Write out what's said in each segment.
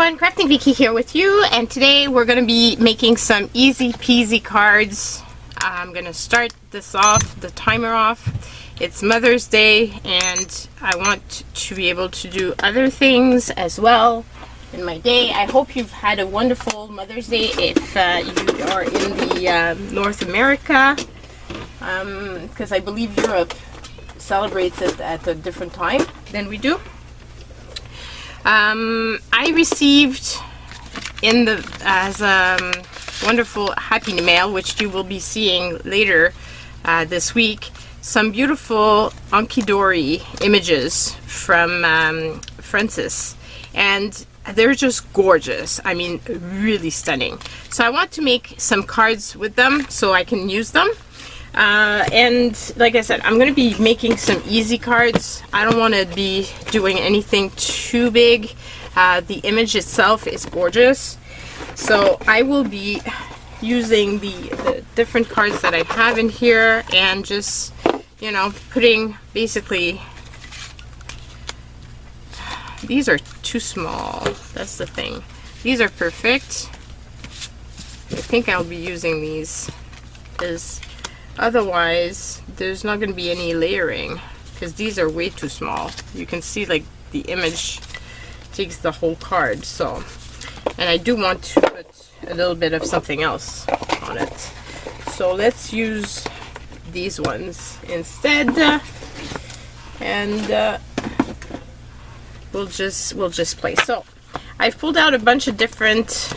everyone, Crafting Vicky here with you, and today we're going to be making some easy peasy cards. I'm going to start this off, the timer off. It's Mother's Day and I want to be able to do other things as well in my day. I hope you've had a wonderful Mother's Day if you are in the North America, because I believe Europe celebrates it at a different time than we do. I received in the as a wonderful happy mail, which you will be seeing later this week, some beautiful Ankidori images from Francis, and they're just gorgeous. I mean, really stunning. So I want to make some cards with them so I can use them. And like I said, I'm going to be making some easy cards. I don't want to be doing anything too big. The image itself is gorgeous. So I will be using the different cards that I have in here and just, you know, putting basically, these are too small. That's the thing. These are perfect. I think I'll be using these because otherwise there's not going to be any layering, because these are way too small. You can see like the image takes the whole card. So, and I do want to put a little bit of something else on it. So let's use these ones instead, and we'll just play. So I've pulled out a bunch of different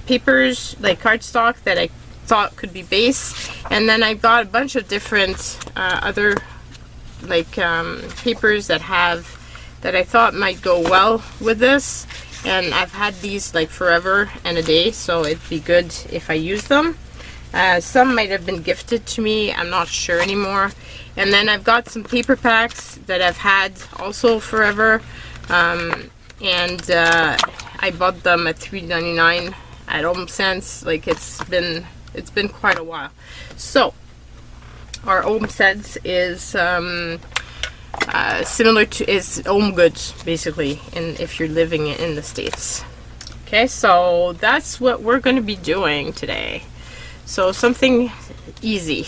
papers, like cardstock, that I thought could be base, and then I got a bunch of different other like papers that I thought might go well with this, and I've had these like forever and a day, so it'd be good if I use them. Some might have been gifted to me, I'm not sure anymore. And then I've got some paper packs that I've had also forever, and I bought them at $3.99 at Home Sense. Like it's been quite a while. So our Home Sense is similar to Home Goods basically, if you're living in the States. Okay, so that's what we're going to be doing today. So something easy.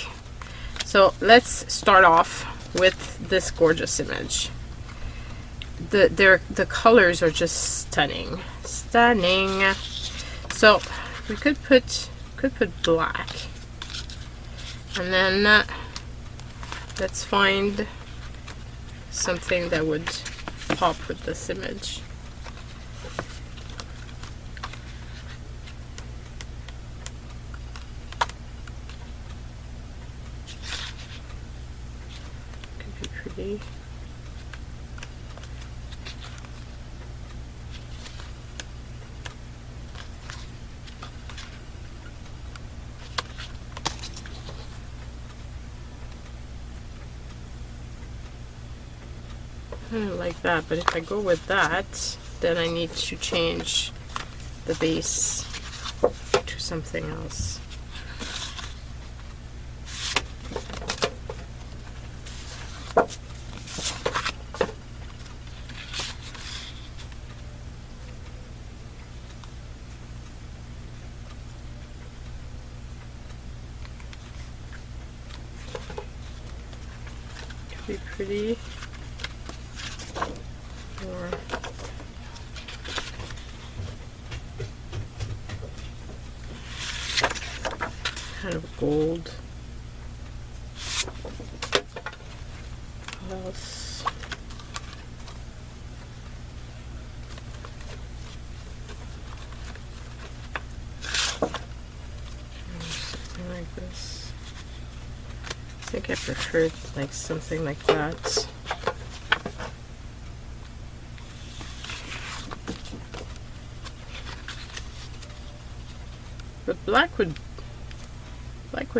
So let's start off with this gorgeous image. The colors are just stunning. So we could put black, and then let's find something that would pop with this image. Could be pretty. Like that, but if I go with that, then I need to change the base to something else. Could be pretty. Or kind of gold. What else? Something like this. I think I preferred like something like that. But black would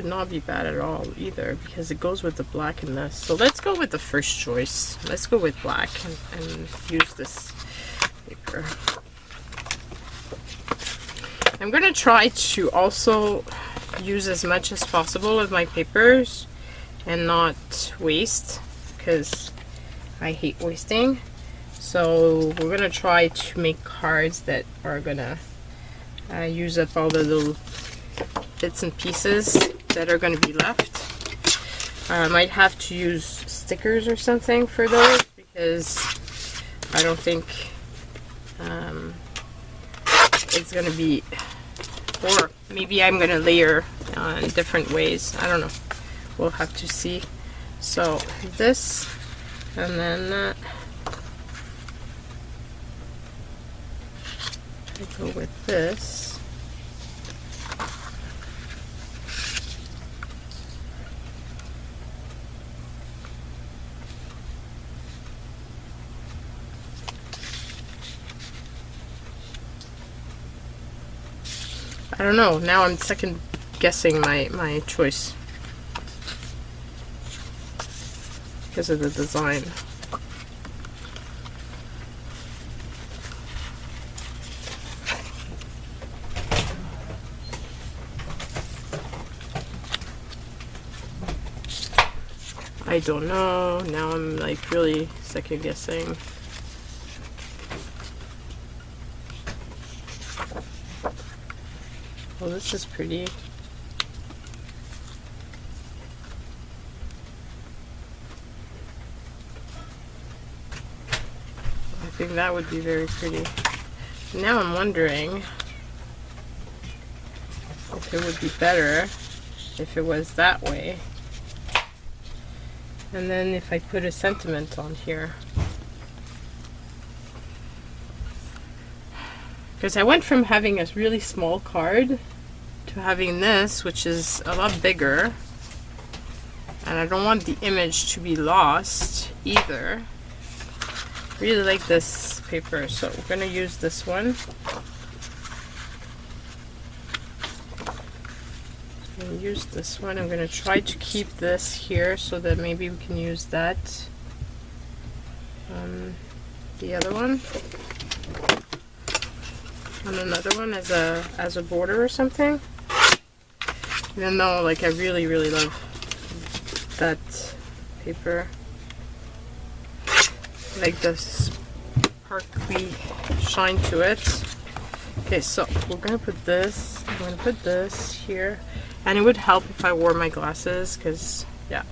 not be bad at all either, because it goes with the black in this. So let's go with the first choice. Let's go with black and use this paper. I'm going to try to also use as much as possible of my papers and not waste, because I hate wasting. So we're gonna try to make cards that are gonna use up all the little bits and pieces that are gonna be left. I might have to use stickers or something for those, because I don't think it's gonna be, or maybe I'm gonna layer in different ways. I don't know. We'll have to see. So this, and then I go with this. I don't know. Now I'm second guessing my choice because of the design. I don't know. Now I'm like really second guessing. Oh, this is pretty. I think that would be very pretty. Now I'm wondering if it would be better if it was that way. And then if I put a sentiment on here. Because I went from having a really small card to having this, which is a lot bigger. And I don't want the image to be lost either. Really like this paper, so we're gonna use this one. I'm gonna use this one. I'm gonna try to keep this here so that maybe we can use that. The other one. And another one as a border or something. Even though, like, I really love that paper. Like the sparkly shine to it. Okay, so we're gonna put this. I'm gonna put this here, and it would help if I wore my glasses, cause yeah.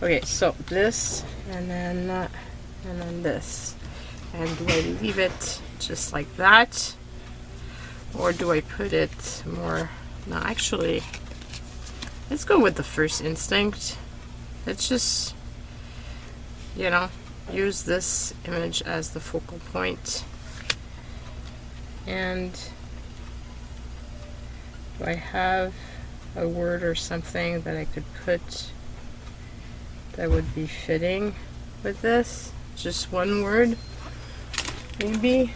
Okay, so this, and then this. And do I leave it just like that, or do I put it more? No, actually, let's go with the first instinct. Let's just, you know, use this image as the focal point. And do I have a word or something that I could put that would be fitting with this? Just one word, maybe.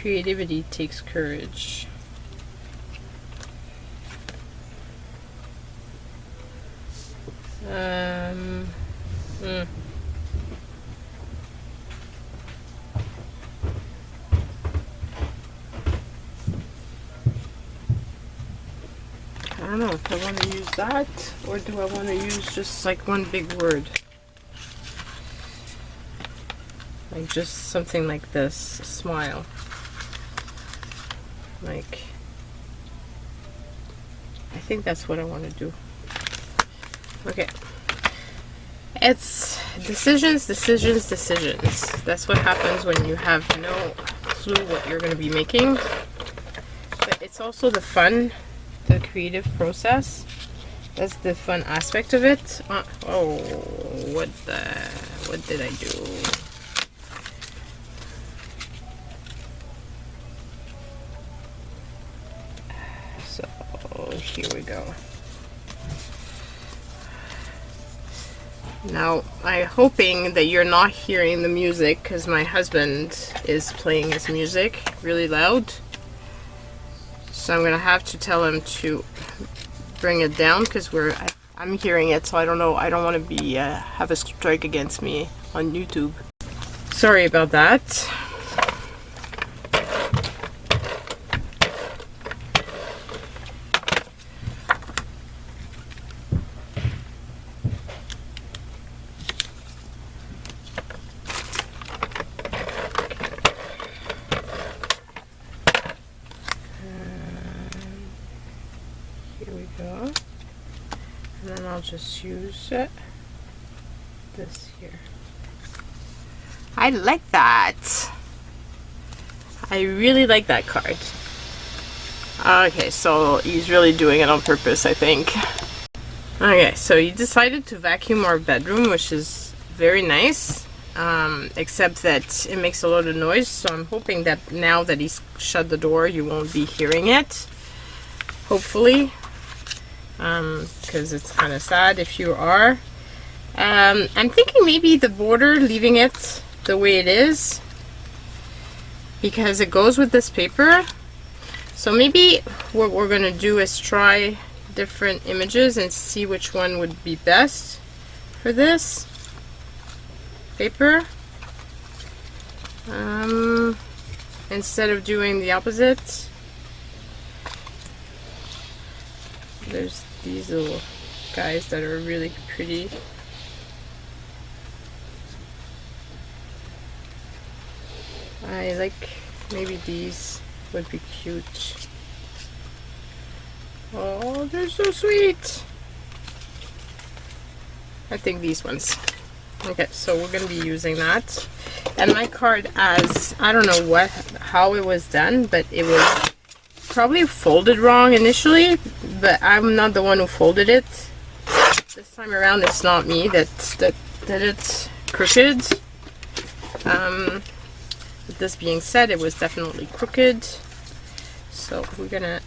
Creativity takes courage. I don't know if I want to use that, or do I want to use just like one big word? Like just something like this, smile. Like, I think that's what I want to do. Okay. It's decisions. That's what happens when you have no clue what you're going to be making. But it's also the fun, the creative process. That's the fun aspect of it. Oh, what did I do? So here we go. Now, I'm hoping that you're not hearing the music because my husband is playing his music really loud. So I'm going to have to tell him to bring it down because we're at I'm hearing it, so I don't know. I don't want to be have a strike against me on YouTube. Sorry about that. Here we go. And then I'll just use this here. I like that. I really like that card. Okay, so he's really doing it on purpose, I think. Okay, so he decided to vacuum our bedroom, which is very nice. Except that it makes a lot of noise, so I'm hoping that now that he's shut the door, you won't be hearing it. Hopefully. Because it's kind of sad if you are. I'm thinking maybe the border, leaving it the way it is, because it goes with this paper. So maybe what we're gonna do is try different images and see which one would be best for this paper, instead of doing the opposite. There's these little guys that are really pretty. I like, maybe these would be cute. Oh, they're so sweet. I think these ones. Okay, so we're gonna be using that. And my card, as I don't know how it was done, but it was probably folded wrong initially, but I'm not the one who folded it. This time around, it's not me that it's crooked. With this being said, it was definitely crooked. So we're gonna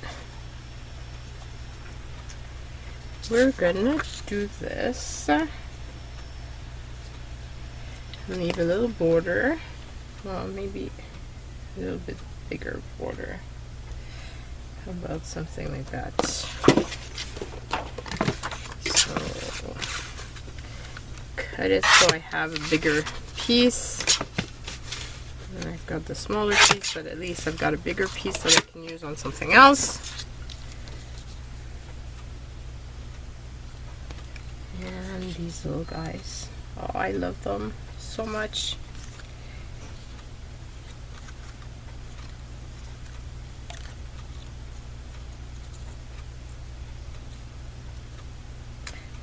do this. Leave a little border. Well, maybe a little bit bigger border. How about something like that? So cut it so I have a bigger piece. And I've got the smaller piece, but at least I've got a bigger piece that I can use on something else. And these little guys. Oh, I love them so much.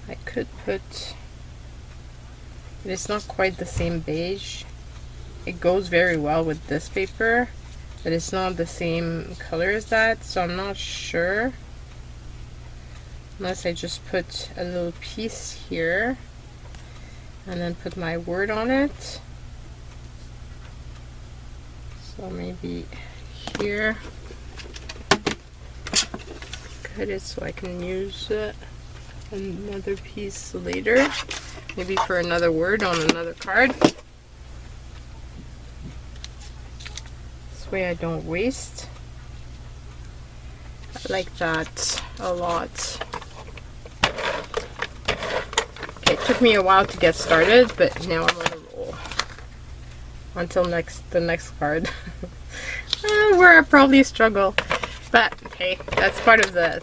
I could put, but it's not quite the same beige. It goes very well with this paper, but it's not the same color as that, so I'm not sure. Unless I just put a little piece here and then put my word on it. So maybe here. Cut it so I can use another piece later. Maybe for another word on another card. This way I don't waste. I like that a lot. Okay, it took me a while to get started, but now I'm on a roll. Until the next card. Where I probably struggle. But hey, that's part of the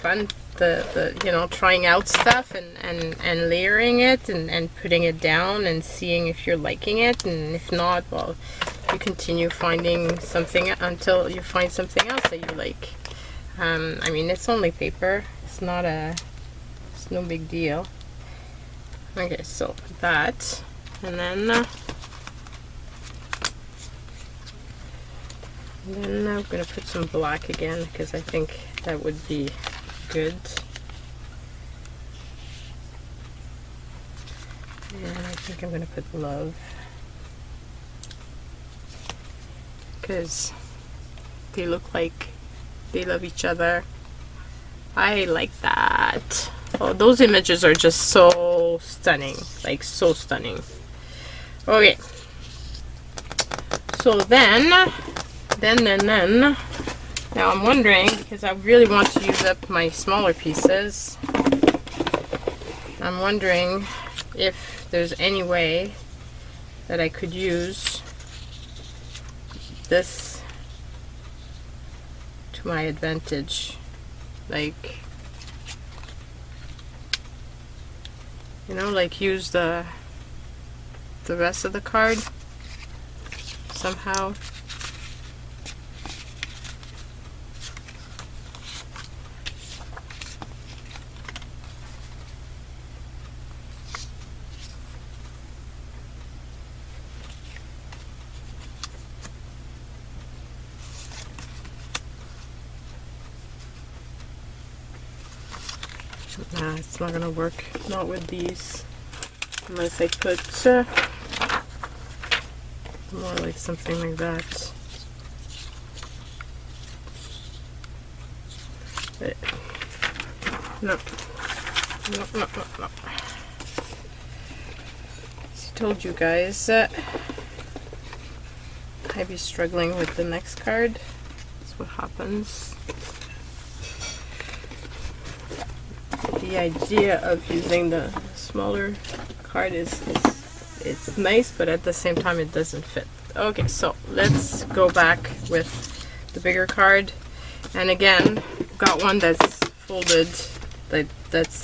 fun. The you know, trying out stuff and layering it and putting it down and seeing if you're liking it, and if not, well, you continue finding something until you find something else that you like. I mean, it's only paper. It's no big deal. Okay, so that, and then I'm gonna put some black again because I think that would be good. And I think I'm gonna put love because they look like they love each other. I like that. Oh, those images are just so stunning, like so stunning. Okay, so then now I'm wondering, because I really want to use up my smaller pieces, I'm wondering if there's any way that I could use this to my advantage, like, you know, like use the rest of the card somehow. Nah, it's not gonna work. Not with these. Unless I put more like something like that. But, no. No, no, no, no. As I told you guys, I'd be struggling with the next card. That's what happens. The idea of using the smaller card is it's nice, but at the same time it doesn't fit. Okay, so let's go back with the bigger card, and again got one that's folded, that's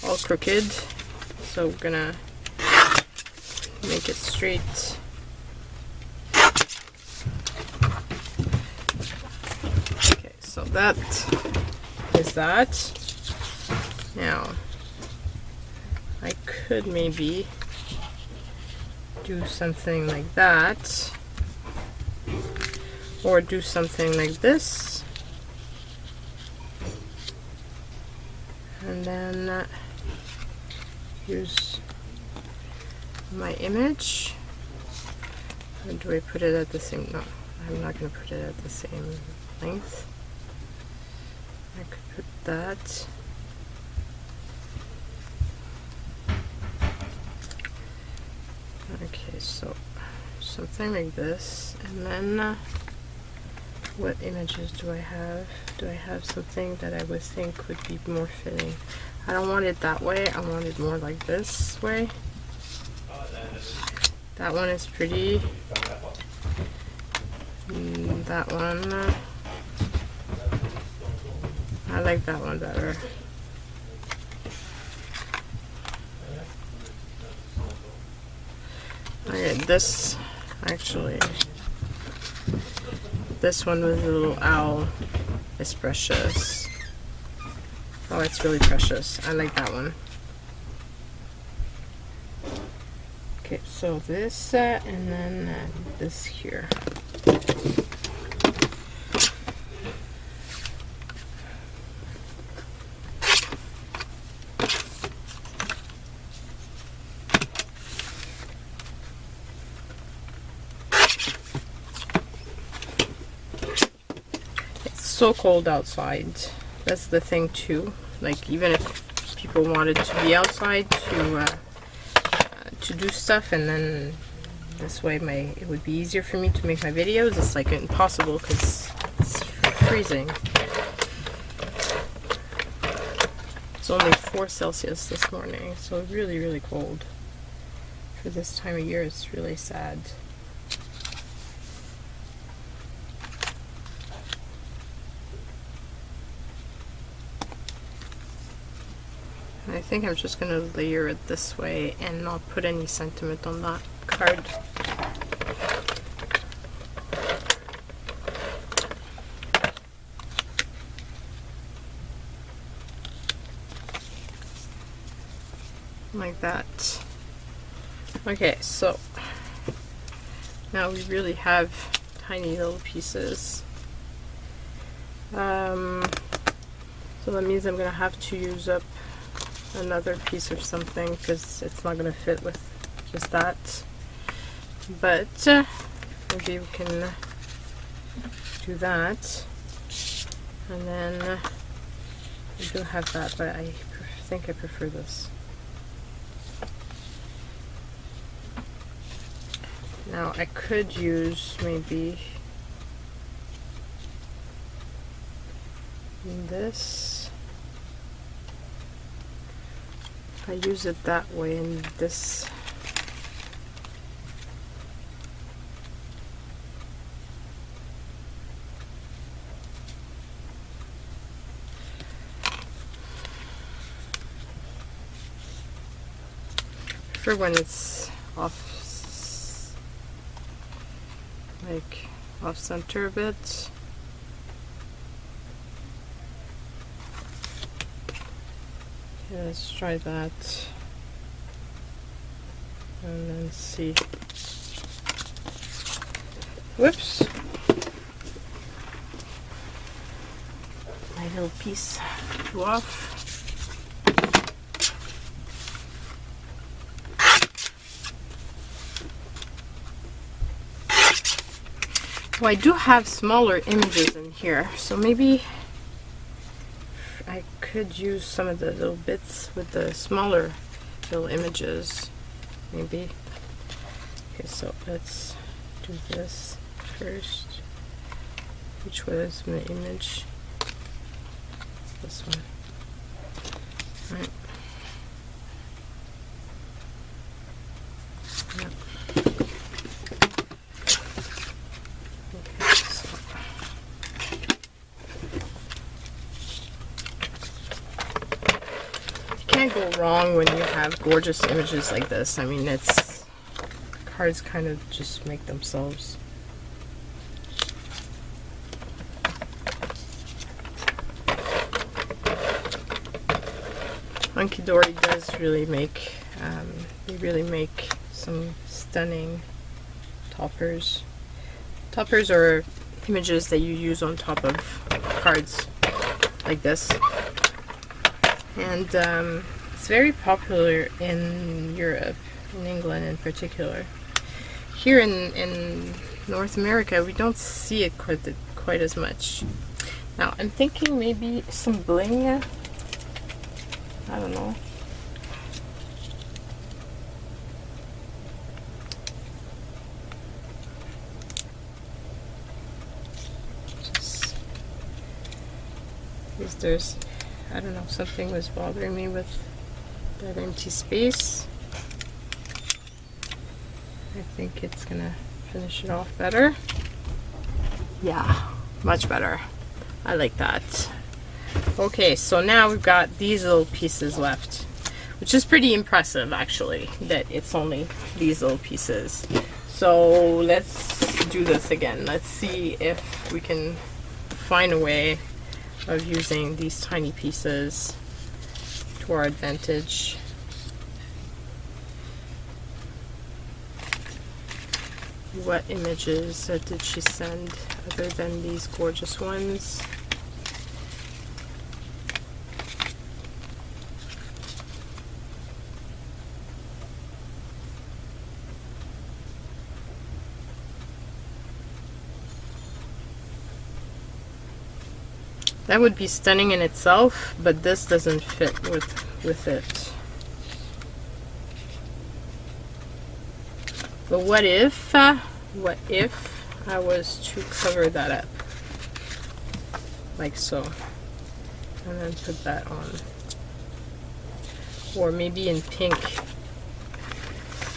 all crooked, so we're gonna make it straight. Okay, so that is that. Now, I could maybe do something like that, or do something like this, and then use my image. Or do I put it at the same? No, I'm not going to put it at the same length. I could put that. Okay, so something like this, and then what images do I have? Do I have something that I would think would be more fitting? I don't want it that way, I want it more like this way. That one is pretty. That one, I like that one better. Okay, this actually, this one with the little owl is precious. Oh, it's really precious. I like that one. Okay, so this and then this here. So cold outside. That's the thing too. Like, even if people wanted to be outside to do stuff, and then this way it would be easier for me to make my videos, it's like impossible because it's freezing. It's only 4 Celsius this morning, so really, really cold. For this time of year, it's really sad. I think I'm just going to layer it this way and not put any sentiment on that card. Like that. Okay, so now we really have tiny little pieces. So that means I'm going to have to use up another piece of something because it's not going to fit with just that. But maybe we can do that. And then we do have that, but I think I prefer this. Now I could use maybe this. I use it that way, and this for when it's off, like off center a bit. Okay, let's try that and then see. Whoops, my little piece flew off. Well, I do have smaller images in here, so maybe I could use some of the little bits with the smaller little images, maybe. Okay, so let's do this first. Which was my image? This one. All right. Yep. Can't go wrong when you have gorgeous images like this. I mean, it's cards kind of just make themselves. Hunky Dory does really make they really make some stunning toppers. Toppers are images that you use on top of cards like this. And it's very popular in Europe, in England in particular. Here in North America, we don't see it quite as much. Now, I'm thinking maybe some bling. I don't know. Just, there's, I don't know, something was bothering me with that empty space. I think it's gonna finish it off better. Yeah, much better. I like that. Okay, so now we've got these little pieces left, which is pretty impressive actually, that it's only these little pieces. So let's do this again. Let's see if we can find a way of using these tiny pieces to our advantage. What images did she send other than these gorgeous ones? That would be stunning in itself, but this doesn't fit with it. But what if I was to cover that up like so, and then put that on, or maybe in pink?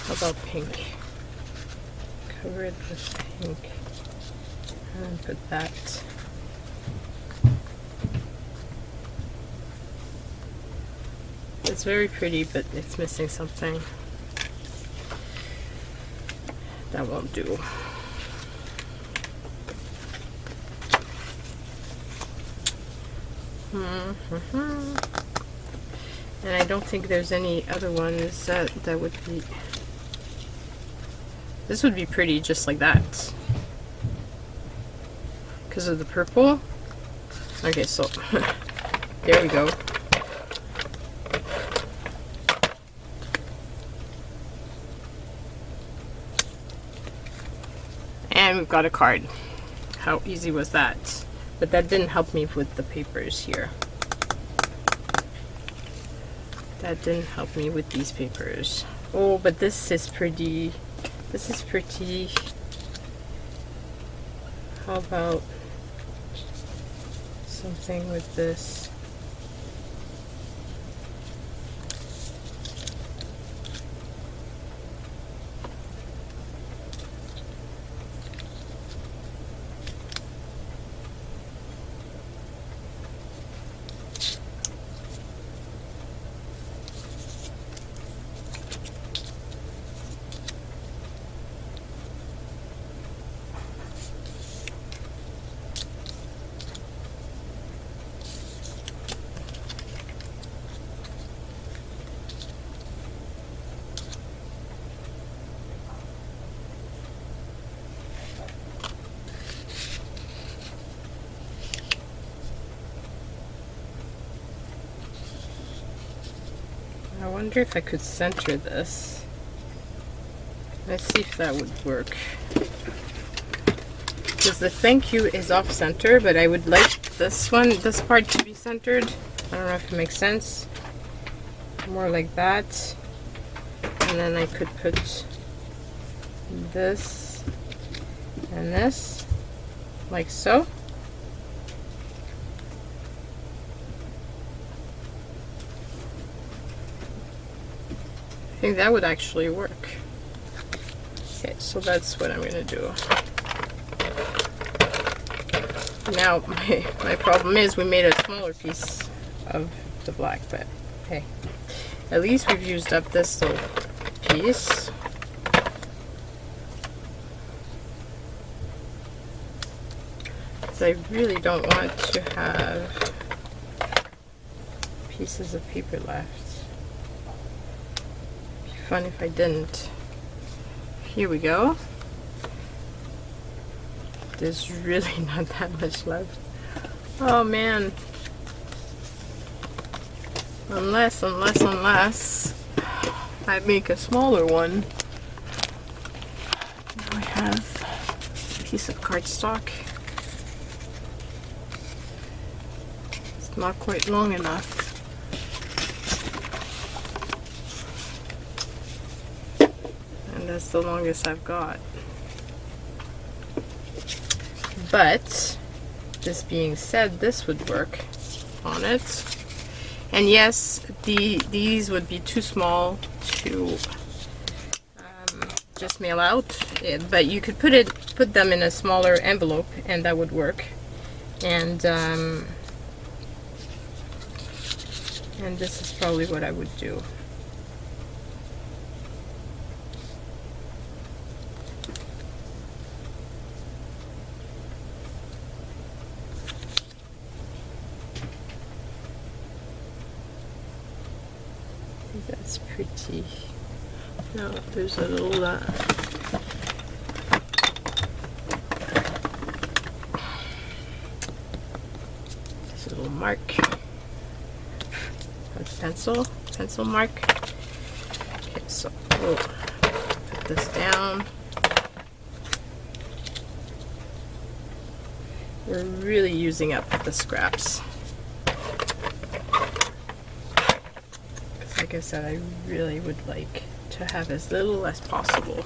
How about pink? Cover it with pink, and then put that. It's very pretty, but it's missing something. That won't do. And I don't think there's any other ones that would be. This would be pretty just like that, because of the purple. Okay, so there we go. And we've got a card. How easy was that? But that didn't help me with the papers here. That didn't help me with these papers. Oh, but this is pretty. This is pretty. How about something with this? wonder if I could center this. Let's see if that would work. Because the thank you is off center, but I would like this part to be centered. I don't know if it makes sense. More like that. And then I could put this and this, like so. I think that would actually work. Okay, so that's what I'm gonna do. Now my problem is we made a smaller piece of the black, but hey, at least we've used up this little piece. Because I really don't want to have pieces of paper left. It'd be fun if I didn't. Here we go. There's really not that much left. Oh man. Unless I make a smaller one. Now I have a piece of cardstock. It's not quite long enough. And that's the longest I've got. But this being said, this would work on it. And yes, these would be too small to just mail out, but you could put them in a smaller envelope, and that would work. And this is probably what I would do. That's pretty. No, there's a little there's a little mark. That's pencil mark. Okay, so we'll put this down. We're really using up the scraps. Like I said, I really would like to have as little as possible.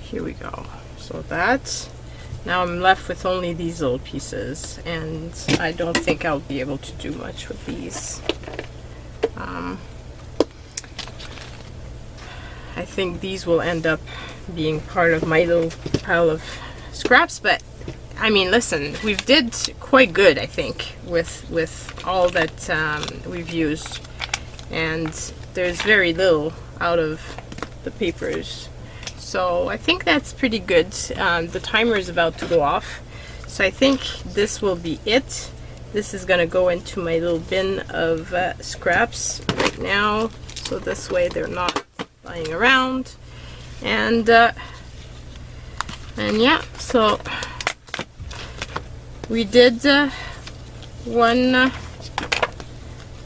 Here we go. So that, now I'm left with only these little pieces, and I don't think I'll be able to do much with these. I think these will end up being part of my little pile of scraps, but I mean, listen, we've did quite good, I think, with all that we've used, and there's very little out of the papers, so I think that's pretty good. The timer is about to go off, so I think this will be it. This is gonna go into my little bin of scraps right now, so this way they're not lying around. And yeah, so we did 1,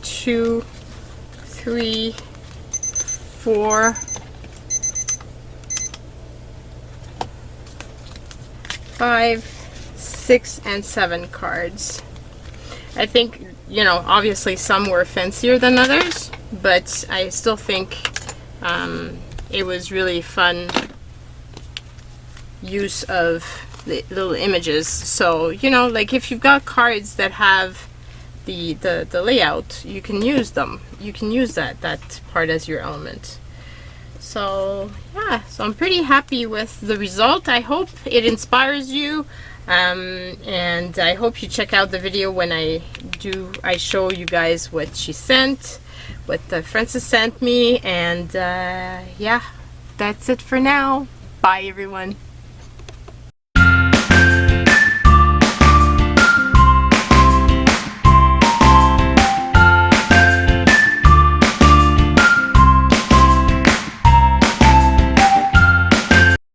2, 3, 4, 5, 6, and 7 cards. I think, you know, obviously some were fancier than others, but I still think it was really fun use of the little images. So, you know, like if you've got cards that have the layout, you can use them. You can use that part as your element. So yeah, so I'm pretty happy with the result. I hope it inspires you, and I hope you check out the video when I show you guys what she sent, what Frances sent me, and yeah, that's it for now. Bye everyone.